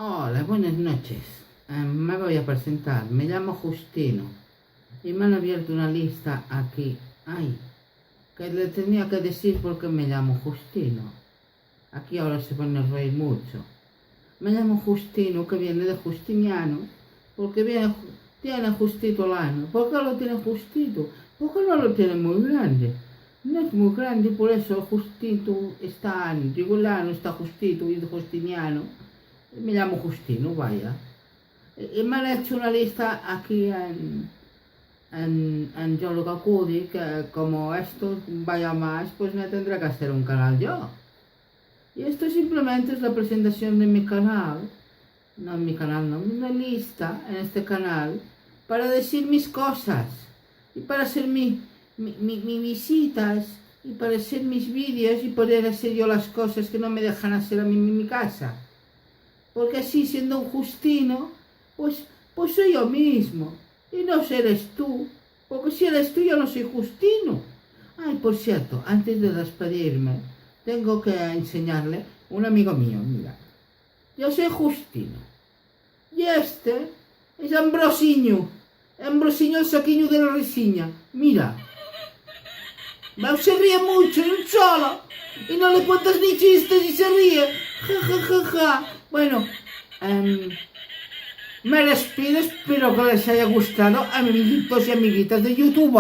Hola, buenas noches. Me voy a presentar. Me llamo Justino y me han abierto una lista aquí. Ay, que le tenía que decir por qué me llamo Justino. Aquí ahora se pone a reír mucho. Me llamo Justino, que viene de Justiniano, porque tiene justito el ano. ¿Por qué lo tiene justito? Porque no lo tiene muy grande. No es muy grande y por eso Justito está, digo, el ano está justito y de Justiniano. Me llamo Justino, vaya. Y me han hecho una lista aquí en Yo lo que acudí, que como esto vaya más, pues me tendré que hacer un canal yo. Y esto simplemente es la presentación de mi canal, no mi canal, no, una lista en este canal para decir mis cosas y para hacer mis visitas y para hacer mis vídeos y poder hacer yo las cosas que no me dejan hacer a mí en mi casa. Porque así, siendo un Justino, pues soy yo mismo. Y no eres tú. Porque si eres tú, yo no soy Justino. Ay, por cierto, antes de despedirme, tengo que enseñarle un amigo mío, mira. Yo soy Justino. Y este es Ambrosiño. Ambrosiño el saquiño de la risiña. Mira. Se ríe mucho, y solo. Y no le cuentas ni chistes y se ríe. Ja, ja, ja, ja. Bueno, me despido, espero que les haya gustado, amiguitos y amiguitas de YouTube.